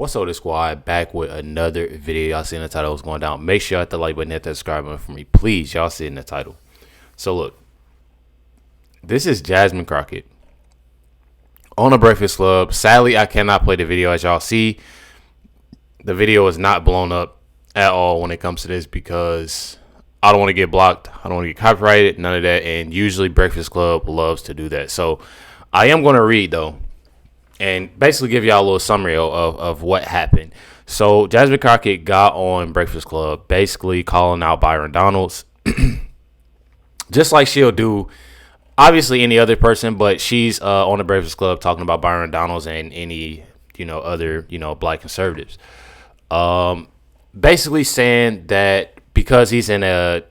What's up, the squad? Back with another video. Y'all seen the title was going down. Make sure you hit the like button, hit that subscribe button for me, please. Y'all see in the title. So look, this is Jasmine Crockett on the Breakfast Club. Sadly, I cannot play the video. As y'all see, the video is not blown up at all when it comes to this because I don't want to get blocked. I don't want to get copyrighted, none of that. And usually Breakfast Club loves to do that. So I am going to read though, and basically give y'all a little summary of what happened. So Jasmine Crockett got on Breakfast Club, basically calling out Byron Donalds, just like she'll do obviously any other person, but she's on the Breakfast Club talking about Byron Donalds and any other black conservatives, basically saying that because he's in a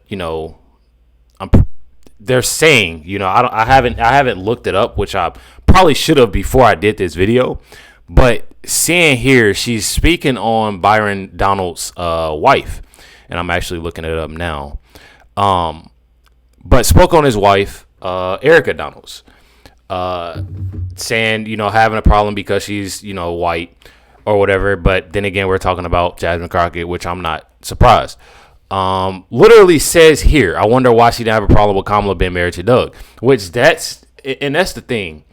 they're saying I haven't looked it up, which I probably should have before I did this video, but seeing here she's speaking on Byron Donalds' wife, and I'm actually looking it up now, but spoke on his wife, Erica Donalds, saying having a problem because she's white or whatever. But then again, we're talking about Jasmine Crockett, which I'm not surprised. Literally says here, I wonder why she didn't have a problem with Kamala being married to Doug, which that's the thing.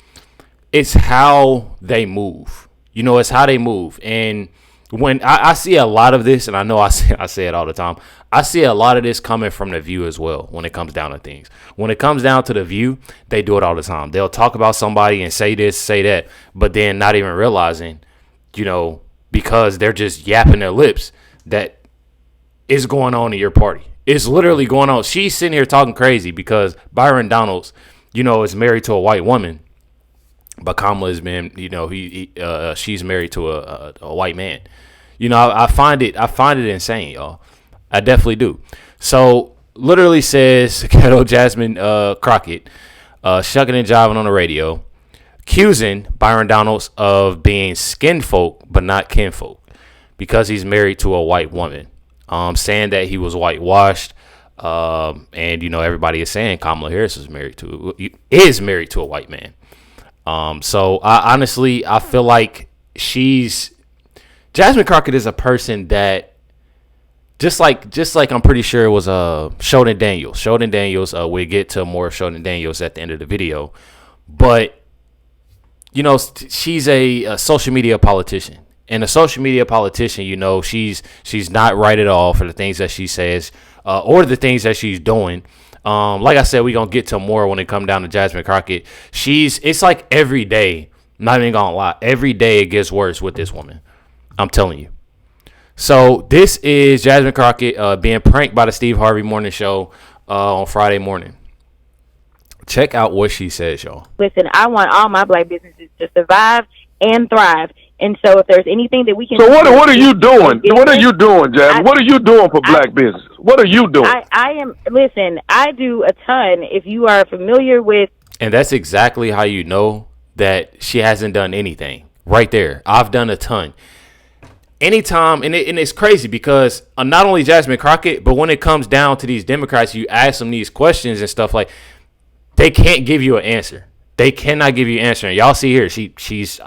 It's how they move. It's how they move. And when I see a lot of this, and I know I say it all the time, I see a lot of this coming from The View as well when it comes down to things. When it comes down to The View, they do it all the time. They'll talk about somebody and say this, say that, but then not even realizing, because they're just yapping their lips, that is going on in your party. It's literally going on. She's sitting here talking crazy because Byron Donalds, is married to a white woman, but Kamala has been, she's married to a white man. I find it insane, y'all. I definitely do. So literally says ghetto Jasmine Crockett, shucking and jiving on the radio, accusing Byron Donalds of being skin folk but not kinfolk because he's married to a white woman. Saying that he was whitewashed, and everybody is saying Kamala Harris is married to a white man. So I honestly feel like Jasmine Crockett is a person that just like I'm pretty sure it was Sheldon Daniels. Sheldon Daniels. We'll get to more of Sheldon Daniels at the end of the video, but she's a social media politician. And a social media politician, she's not right at all for the things that she says or the things that she's doing. Like I said, we're going to get to more when it comes down to Jasmine Crockett. It's like every day, not even going to lie, every day it gets worse with this woman. I'm telling you. So this is Jasmine Crockett being pranked by the Steve Harvey Morning Show on Friday morning. Check out what she says, y'all. Listen, I want all my black businesses to survive and thrive. And so if there's anything that we can... So what are you doing? What are you doing, Jasmine? What are you doing for black businesses? What are you doing? Listen, I do a ton. If you are familiar with... And that's exactly how you know that she hasn't done anything. Right there. I've done a ton. Anytime, and it's crazy because not only Jasmine Crockett, but when it comes down to these Democrats, you ask them these questions and stuff like, they can't give you an answer. They cannot give you an answer. And y'all see here, she's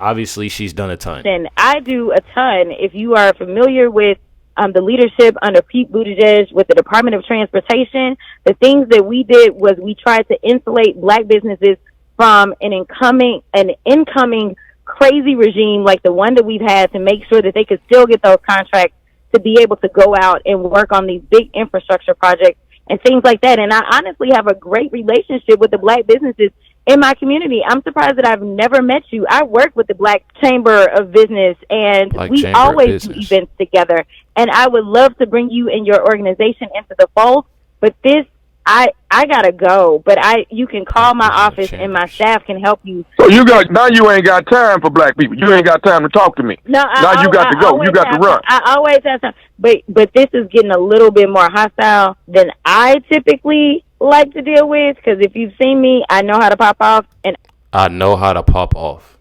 done a ton. And I do a ton. If you are familiar with the leadership under Pete Buttigieg with the Department of Transportation, the things that we did was we tried to insulate black businesses from an incoming crazy regime like the one that we've had, to make sure that they could still get those contracts to be able to go out and work on these big infrastructure projects and things like that. And I honestly have a great relationship with the black businesses in my community. I'm surprised that I've never met you. I work with the Black Chamber of Business, and we always do events together. And I would love to bring you and your organization into the fold. But this, I gotta go. But you can call my office, and my staff can help you. So you ain't got time for black people. You ain't got time to talk to me. No, now you got to go. You got to run. I always have time. But this is getting a little bit more hostile than I typically like to deal with, because if you've seen me, I know how to pop off. And I know how to pop off.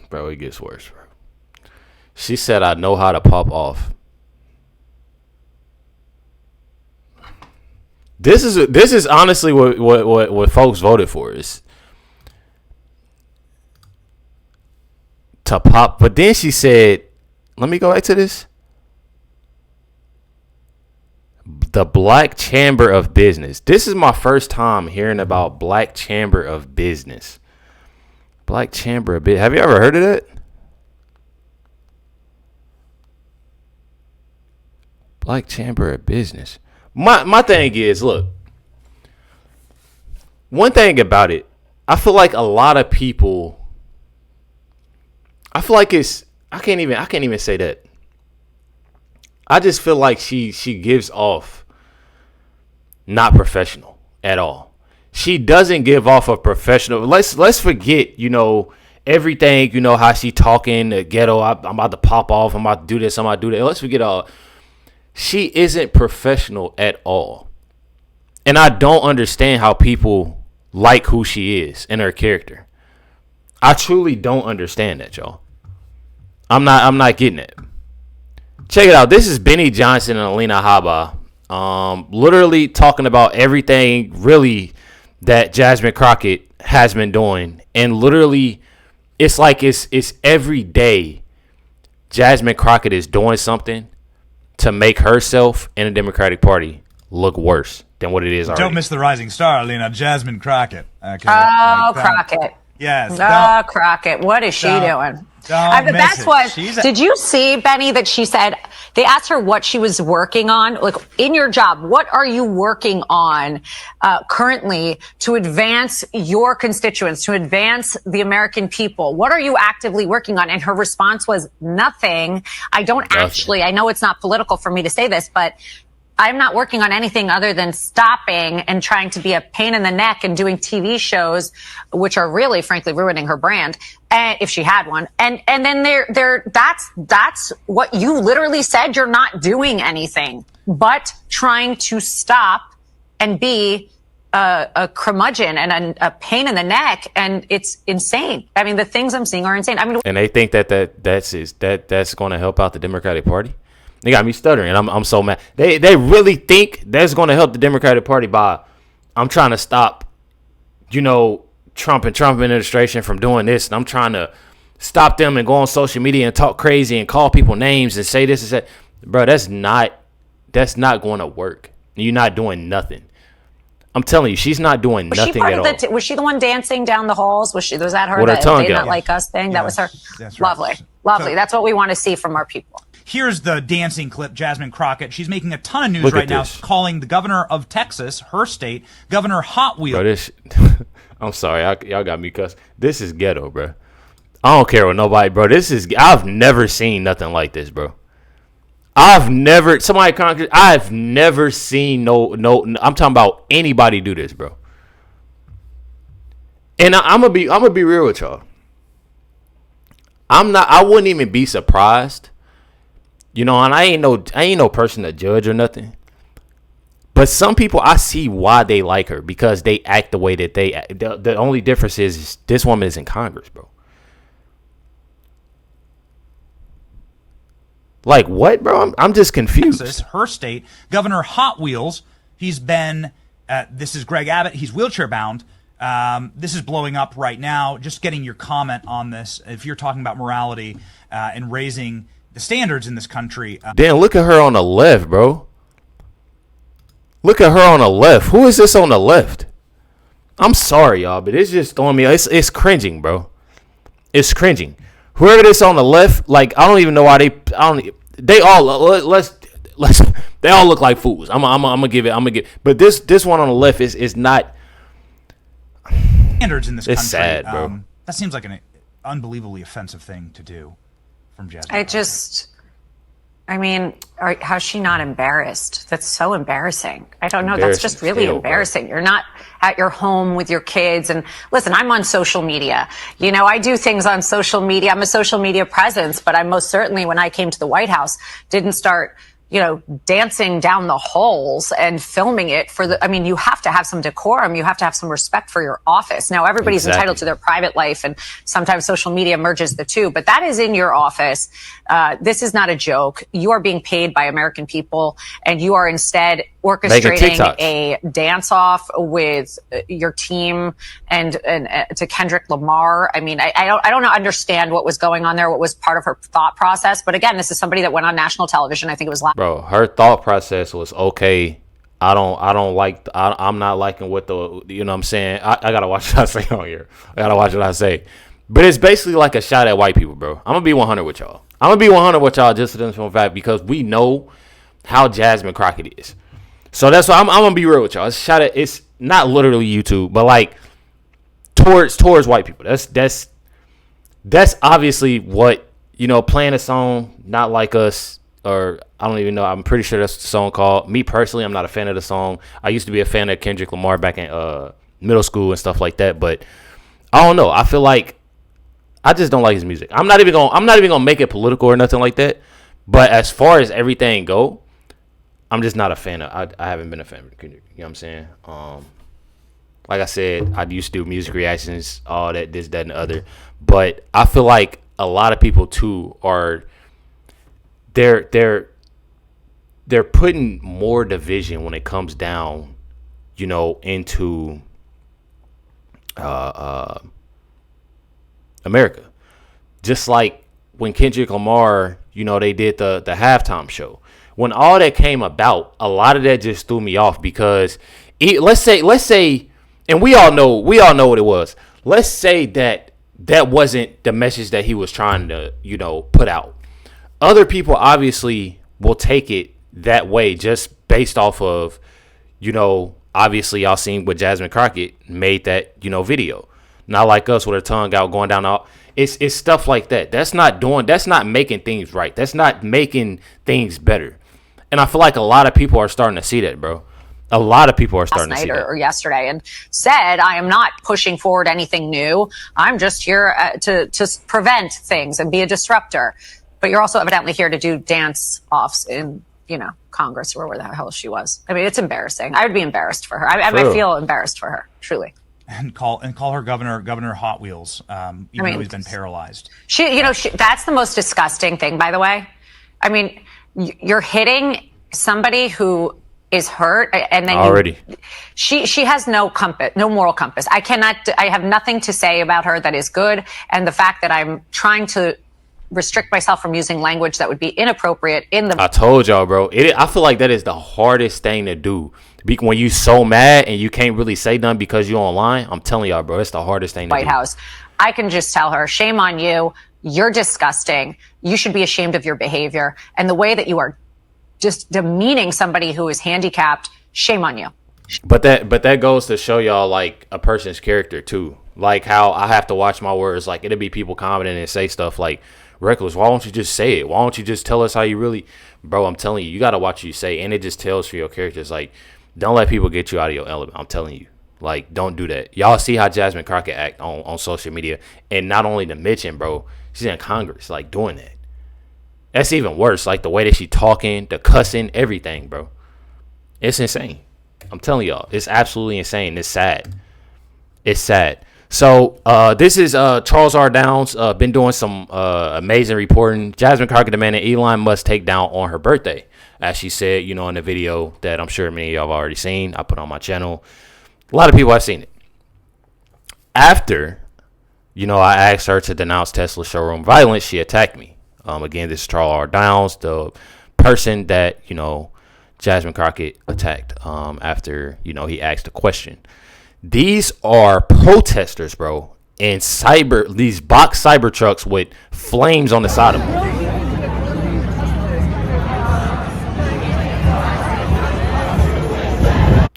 Bro, it gets worse, bro. She said, I know how to pop off. This is honestly what folks voted for. Is to pop. But then she said, let me go back to this. The Black Chamber of Business. This is my first time hearing about Black Chamber of Business. Black Chamber of Business. Have you ever heard of that? Black Chamber of Business. My thing is, look. One thing about it, I feel like a lot of people. I feel like it's. I can't even say that. I just feel like she gives off not professional at all. She doesn't give off a professional. Let's forget, everything, how she talking the ghetto. I'm about to pop off. I'm about to do this. I'm about to do that. Let's forget all. She isn't professional at all. And I don't understand how people like who she is and her character. I truly don't understand that, y'all. I'm not getting it. Check it out. This is Benny Johnson and Alina Habba. Literally talking about everything really that Jasmine Crockett has been doing. And literally, it's like it's every day Jasmine Crockett is doing something to make herself and the Democratic Party look worse than what it is already. Don't miss the rising star, Alina. Jasmine Crockett. Okay. Oh, Crockett. Yes. Oh, Crockett. What is she doing? The best was, did you see, Benny, that she said, they asked her what she was working on? Like, in your job, what are you working on currently to advance your constituents, to advance the American people? What are you actively working on? And her response was nothing. I know it's not political for me to say this, but I'm not working on anything other than stopping and trying to be a pain in the neck and doing TV shows, which are really, frankly, ruining her brand, if she had one. And then that's what you literally said. You're not doing anything but trying to stop and be a curmudgeon and a pain in the neck. And it's insane. I mean, the things I'm seeing are insane. I mean, and they think that's going to help out the Democratic Party. They got me stuttering, and I'm so mad. They really think that's going to help the Democratic Party by I'm trying to stop, Trump administration from doing this, and I'm trying to stop them and go on social media and talk crazy and call people names and say this and that. Bro, that's not going to work. You're not doing nothing. I'm telling you, she's not doing nothing at all. Was she the one dancing down the halls? Was that her? With her tongue They out. Not Like Us thing? Yeah, that was her. That's right. Lovely. That's what we want to see from our people. Here's the dancing clip, Jasmine Crockett. She's making a ton of news right now, calling the governor of Texas, her state, Governor Hot Wheels. Bro, I'm sorry, y'all got me cussed. This is ghetto, bro. I don't care what nobody, bro. I've never seen nothing like this, bro. I've never seen I'm talking about anybody do this, bro. And I'm gonna be real with y'all. I wouldn't even be surprised. And I ain't no person to judge or nothing. But some people, I see why they like her, because they act the way that they act. The only difference is this woman is in Congress, bro. Like what, bro? I'm just confused. Texas, her state, Governor Hot Wheels. He's been. This is Greg Abbott. He's wheelchair bound. This is blowing up right now. Just getting your comment on this. If you're talking about morality and raising the standards in this country. Then look at her on the left, bro. Look at her on the left. Who is this on the left? I'm sorry, y'all, but it's just throwing me. It's cringing, bro. It's cringing. Whoever this on the left, like I don't even know why they all they all look like fools. I'm gonna give it. But this one on the left is not standards in this country. It's sad, bro. That seems like an unbelievably offensive thing to do. From Jasmine. How's she not embarrassed? That's so embarrassing. I don't know. That's just really embarrassing. Bro. You're not at your home with your kids. And listen, I'm on social media. I do things on social media. I'm a social media presence, but I most certainly, when I came to the White House, didn't start, dancing down the halls and filming it you have to have some decorum. You have to have some respect for your office. Now, everybody's entitled to their private life, and sometimes social media merges the two, but that is in your office. This is not a joke. You are being paid by American people, and you are instead orchestrating a dance off with your team and to Kendrick Lamar. I mean, I don't understand what was going on there, what was part of her thought process. But again, this is somebody that went on national television. I think it was bro. Her thought process was okay. I'm not liking what you know what I'm saying. I gotta watch what I say on here. I gotta watch what I say. But it's basically like a shot at white people, bro. I'm gonna be 100 with y'all. Just for the fact because we know how Jasmine Crockett is. So that's why I'm gonna be real with y'all. It's not literally YouTube, but like towards white people. That's obviously what, you know, playing a song Not Like Us, or I don't even know. I'm pretty sure that's what the song called. Me personally, I'm not a fan of the song. I used to be a fan of Kendrick Lamar back in middle school and stuff like that, but I don't know. I feel like I just don't like his music. I'm not even gonna make it political or nothing like that. But as far as everything go, I'm just not a fan of. I haven't been a fan of Kendrick. You know what I'm saying? Like I said, I used to do music reactions, all that, this, that, and the other. But I feel like a lot of people too are they're putting more division when it comes down, you know, into America. Just like when Kendrick Lamar, you know, they did the halftime show. When all that came about, a lot of that just threw me off because let's say, and we all know what it was. Let's say that wasn't the message that he was trying to, you know, put out. Other people obviously will take it that way just based off of, you know, obviously y'all seen what Jasmine Crockett made that, you know, video. Not like us with her tongue out going down all. It's stuff like that. That's not making things right. That's not making things better. And I feel like a lot of people are starting to see that, bro. A lot of people are starting to see that. Or yesterday, and said, I am not pushing forward anything new. I'm just here to prevent things and be a disruptor. But you're also evidently here to do dance offs in, you know, Congress or where the hell she was. I mean, it's embarrassing. I would be embarrassed for her. I feel embarrassed for her, truly. And call her Governor Hot Wheels, even though he's been paralyzed. That's the most disgusting thing, by the way. I mean, you're hitting somebody who is hurt, and then already she has no compass, no moral compass. I have nothing to say about her that is good, and the fact that I'm trying to restrict myself from using language that would be inappropriate in the. I told y'all, bro. I feel like that is the hardest thing to do. When you so mad and you can't really say nothing because you're online, I'm telling y'all, bro, it's the hardest thing to do. White House. I can just tell her, shame on you. You're disgusting. You should be ashamed of your behavior. And the way that you are just demeaning somebody who is handicapped, shame on you. But that goes to show y'all, like, a person's character, too. Like how I have to watch my words. Like, it'll be people commenting and say stuff like, Recklezz, why don't you just say it? Why don't you just tell us how you really... Bro, I'm telling you, you got to watch what you say. And it just tells for your characters, like... Don't let people get you out of your element. I'm telling you. Like, don't do that. Y'all see how Jasmine Crockett act on social media. And not only to mention, bro, she's in Congress, like, doing that. That's even worse. Like, the way that she talking, the cussing, everything, bro. It's insane. I'm telling y'all. It's absolutely insane. It's sad. It's sad. So, this is Charles R. Downs. Been doing some amazing reporting. Jasmine Crockett demanded Elon Musk take down on her birthday. As she said, you know, in the video that I'm sure many of y'all have already seen. I put on my channel. A lot of people have seen it. After, you know, I asked her to denounce Tesla showroom violence, she attacked me. Again, this is Charles R. Downs, the person that, you know, Jasmine Crockett attacked after, you know, he asked a question. These are protesters, bro, in these box cyber trucks with flames on the side of them.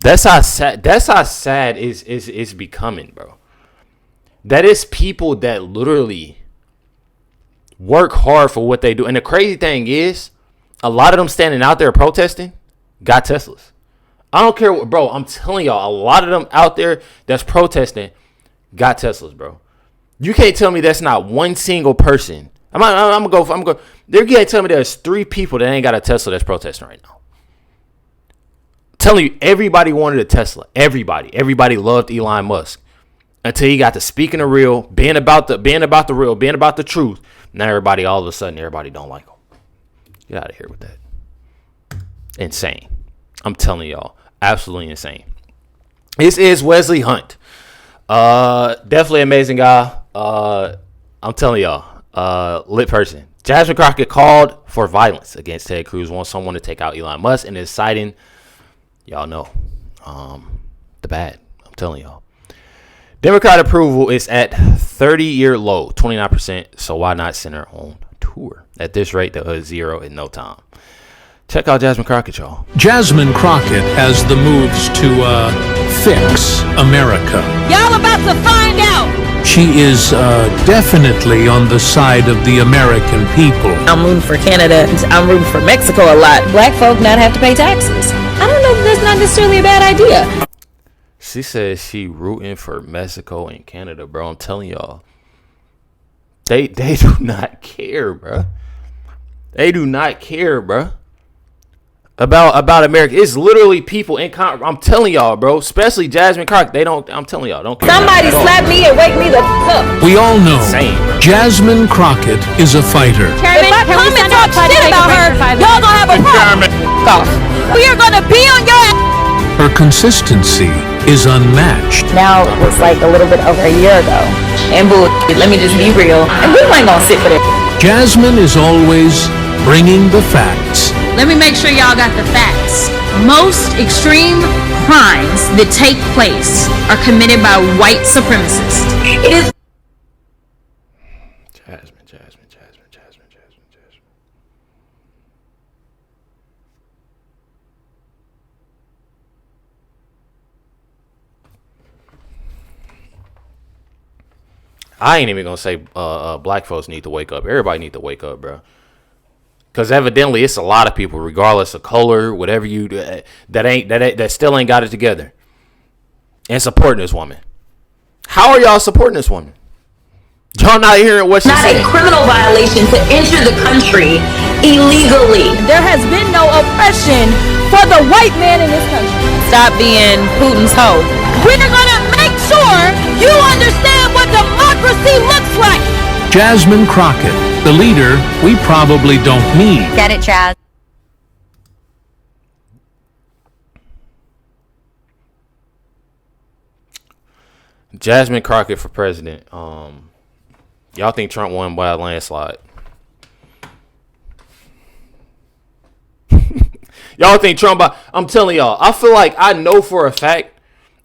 That's how sad it's becoming, bro. That is people that literally work hard for what they do. And the crazy thing is, a lot of them standing out there protesting got Teslas. I don't care what, bro. I'm telling y'all, a lot of them out there that's protesting got Teslas, bro. You can't tell me that's not one single person. I'm gonna go. You can't tell me there's 3 people that ain't got a Tesla that's protesting right now. Telling you, everybody wanted a Tesla. Everybody loved Elon Musk until he got to speaking the real, being about the real, being about the truth. Now everybody, all of a sudden, everybody don't like him. Get out of here with that. Insane. I'm telling y'all, absolutely insane. This is Wesley Hunt. Definitely amazing guy. I'm telling y'all, lit person. Jasmine Crockett called for violence against Ted Cruz, wants someone to take out Elon Musk, and is citing, y'all know, the bad. I'm telling y'all. Democrat approval is at 30-year low, 29%, so why not send her on tour? At this rate, they'll hit zero in no time. Check out Jasmine Crockett, y'all. Jasmine Crockett has the moves to fix America. Y'all about to find out. She is definitely on the side of the American people. I'm rooting for Canada. I'm rooting for Mexico a lot. Black folk not have to pay taxes. I don't know if that's not necessarily a bad idea. She says she rooting for Mexico and Canada, bro. I'm telling y'all. They do not care, bro. They do not care, bro. About America. It's literally people in Congress. I'm telling y'all, bro. Especially Jasmine Crockett. They don't. I'm telling y'all, don't care. Somebody slap me and wake me the up. We all know Jasmine Crockett is a fighter. Chairman, if I come and talk shit about her, y'all gonna have a problem. We are gonna be on your ass. Her consistency is unmatched. Now it was like a little bit over a year ago. And boo, let me just be real. And we ain't gonna sit for that. Jasmine is always bringing the facts. Let me make sure y'all got the facts. Most extreme crimes that take place are committed by white supremacists. It is Jasmine. I ain't even gonna say black folks need to wake up. Everybody need to wake up, bro. Because evidently it's a lot of people, regardless of color, whatever you do, that still ain't got it together and supporting this woman. How are y'all supporting this woman? Y'all not hearing what she's saying? Not a criminal violation to enter the country illegally. There has been no oppression for the white man in this country. Stop being Putin's hoe. We're gonna make sure you understand what democracy looks like. Jasmine Crockett, the leader we probably don't need. Get it, Chaz? Jasmine Crockett for president. Y'all think Trump won by a landslide? Y'all think Trump? I'm telling y'all, I feel like I know for a fact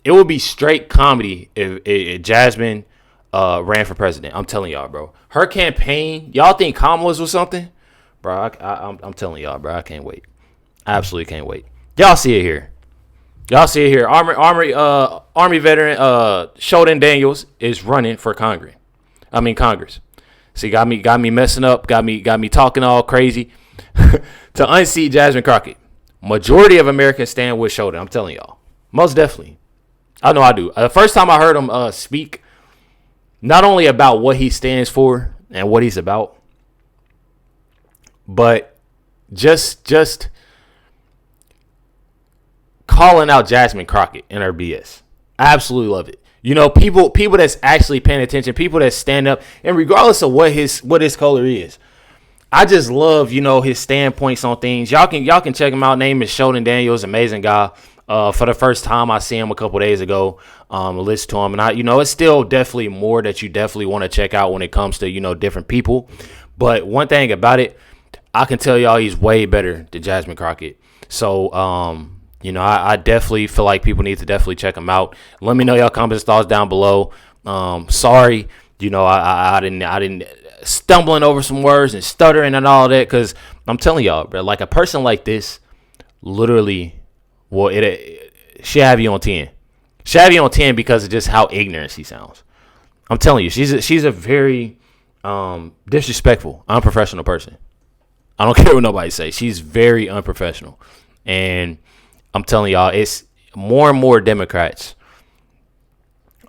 it would be straight comedy if Jasmine ran for president. I'm telling y'all, bro. Her campaign, y'all think Kamala's was something? Bro, I'm telling y'all, bro. I can't wait. I absolutely can't wait. Y'all see it here. Army veteran Sheldon Daniels is running for Congress. See, got me messing up, got me talking all crazy to unseat Jasmine Crockett. Majority of Americans stand with Sheldon. I'm telling y'all. Most definitely. I know I do. The first time I heard him speak, not only about what he stands for and what he's about, but just calling out Jasmine Crockett and her BS. I absolutely love it. You know, people that's actually paying attention, people that stand up, and regardless of what his color is, I just love, you know, his standpoints on things. Y'all can check him out. Name is Sheldon Daniels, amazing guy. For the first time, I see him a couple days ago. Listen to him, and it's still definitely more that you definitely want to check out when it comes to different people. But one thing about it, I can tell y'all he's way better than Jasmine Crockett. So I definitely feel like people need to definitely check him out. Let me know y'all comments, thoughts down below. Sorry, I didn't stumbling over some words and stuttering and all that, because I'm telling y'all, bro, like a person like this, literally. Well, she'll have you on 10. She'll have you on 10 because of just how ignorant she sounds. I'm telling you, she's a very disrespectful, unprofessional person. I don't care what nobody says. She's very unprofessional. And I'm telling y'all, it's more and more Democrats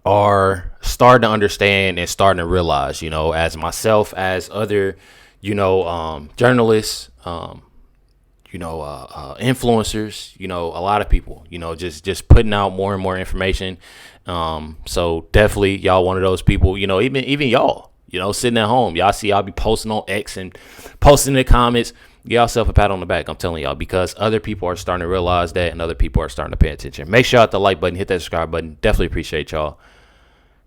are starting to understand and starting to realize, as myself, as other, journalists, influencers, a lot of people, just putting out more and more information. So definitely y'all one of those people, even y'all, sitting at home, y'all see I'll be posting on X and posting in the comments, Give yourself a pat on the back. I'm telling y'all, because other people are starting to realize that, and other people are starting to pay attention. Make sure you hit the like button, hit that subscribe button. Definitely appreciate y'all.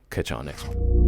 Catch y'all next one.